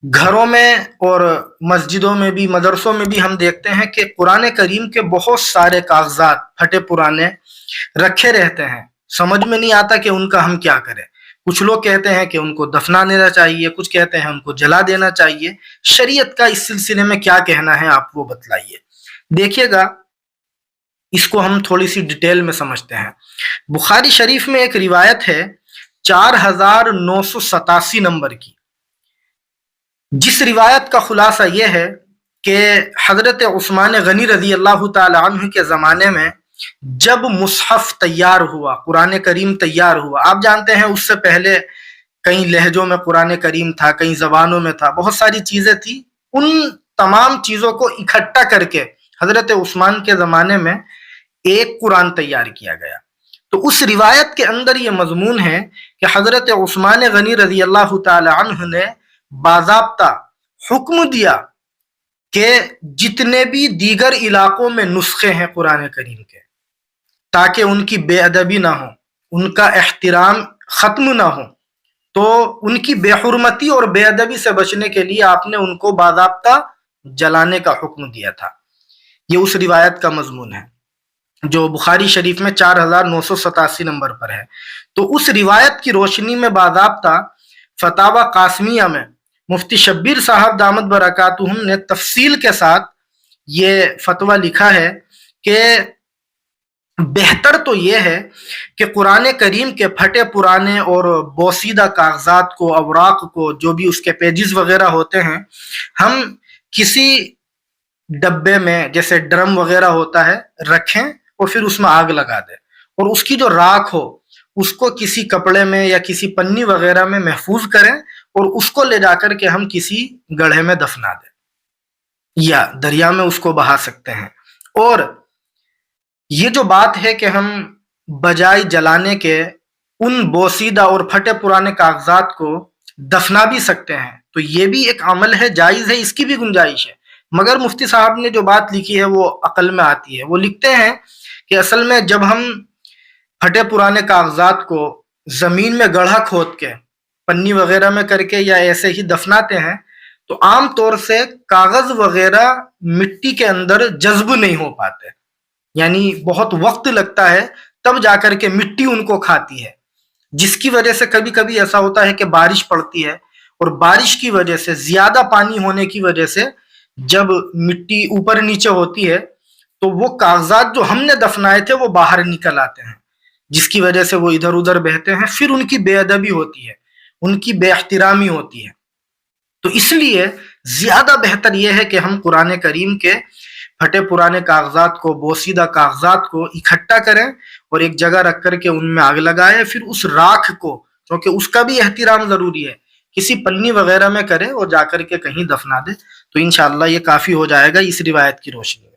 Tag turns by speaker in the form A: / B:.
A: گھروں میں اور مسجدوں میں بھی مدرسوں میں بھی ہم دیکھتے ہیں کہ قرآن کریم کے بہت سارے کاغذات پھٹے پرانے رکھے رہتے ہیں. سمجھ میں نہیں آتا کہ ان کا ہم کیا کریں. کچھ لوگ کہتے ہیں کہ ان کو دفنا دینا چاہیے، کچھ کہتے ہیں ان کو جلا دینا چاہیے. شریعت کا اس سلسلے میں کیا کہنا ہے آپ وہ بتلائیے. دیکھیے گا، اس کو ہم تھوڑی سی ڈیٹیل میں سمجھتے ہیں. بخاری شریف میں ایک روایت ہے 4987 نمبر کی، جس روایت کا خلاصہ یہ ہے کہ حضرت عثمان غنی رضی اللہ تعالی عنہ کے زمانے میں جب مصحف تیار ہوا، قرآن کریم تیار ہوا، آپ جانتے ہیں اس سے پہلے کئی لہجوں میں قرآن کریم تھا، کئی زبانوں میں تھا، بہت ساری چیزیں تھی. ان تمام چیزوں کو اکٹھا کر کے حضرت عثمان کے زمانے میں ایک قرآن تیار کیا گیا. تو اس روایت کے اندر یہ مضمون ہے کہ حضرت عثمان غنی رضی اللہ تعالی عنہ نے باضابطہ حکم دیا کہ جتنے بھی دیگر علاقوں میں نسخے ہیں قرآن کریم کے، تاکہ ان کی بے ادبی نہ ہو، ان کا احترام ختم نہ ہو، تو ان کی بے حرمتی اور بے ادبی سے بچنے کے لیے آپ نے ان کو باضابطہ جلانے کا حکم دیا تھا. یہ اس روایت کا مضمون ہے جو بخاری شریف میں 4987 نمبر پر ہے. تو اس روایت کی روشنی میں باضابطہ فتاوی قاسمیہ میں مفتی شبیر صاحب دامت برکاتہم نے تفصیل کے ساتھ یہ فتویٰ لکھا ہے کہ بہتر تو یہ ہے کہ قرآن کریم کے پھٹے پرانے اور بوسیدہ کاغذات کو، اوراق کو، جو بھی اس کے پیجز وغیرہ ہوتے ہیں، ہم کسی ڈبے میں جیسے ڈرم وغیرہ ہوتا ہے رکھیں اور پھر اس میں آگ لگا دیں، اور اس کی جو راکھ ہو اس کو کسی کپڑے میں یا کسی پنی وغیرہ میں محفوظ کریں اور اس کو لے جا کر کے ہم کسی گڑھے میں دفنا دیں یا دریا میں اس کو بہا سکتے ہیں. اور یہ جو بات ہے کہ ہم بجائے جلانے کے ان بوسیدہ اور پھٹے پرانے کاغذات کو دفنا بھی سکتے ہیں، تو یہ بھی ایک عمل ہے، جائز ہے، اس کی بھی گنجائش ہے. مگر مفتی صاحب نے جو بات لکھی ہے وہ عقل میں آتی ہے. وہ لکھتے ہیں کہ اصل میں جب ہم پھٹے پرانے کاغذات کو زمین میں گڑھا کھود کے پنی وغیرہ میں کر کے یا ایسے ہی دفناتے ہیں تو عام طور سے کاغذ وغیرہ مٹی کے اندر جذب نہیں ہو پاتے، یعنی بہت وقت لگتا ہے، تب جا کر کے مٹی ان کو کھاتی ہے، جس کی وجہ سے کبھی کبھی ایسا ہوتا ہے کہ بارش پڑتی ہے اور بارش کی وجہ سے، زیادہ پانی ہونے کی وجہ سے جب مٹی اوپر نیچے ہوتی ہے تو وہ کاغذات جو ہم نے دفنائے تھے وہ باہر نکل آتے ہیں، جس کی وجہ سے وہ ادھر ادھر بہتے ہیں، پھر ان کی بے ادبی ہوتی ہے، ان کی بے احترامی ہوتی ہے. تو اس لیے زیادہ بہتر یہ ہے کہ ہم قرآن کریم کے پھٹے پرانے کاغذات کو، بوسیدہ کاغذات کو اکٹھا کریں اور ایک جگہ رکھ کر کے ان میں آگ لگائیں، پھر اس راکھ کو، کیونکہ اس کا بھی احترام ضروری ہے، کسی پنی وغیرہ میں کریں اور جا کر کے کہیں دفنا دے. تو انشاءاللہ یہ کافی ہو جائے گا اس روایت کی روشنی میں.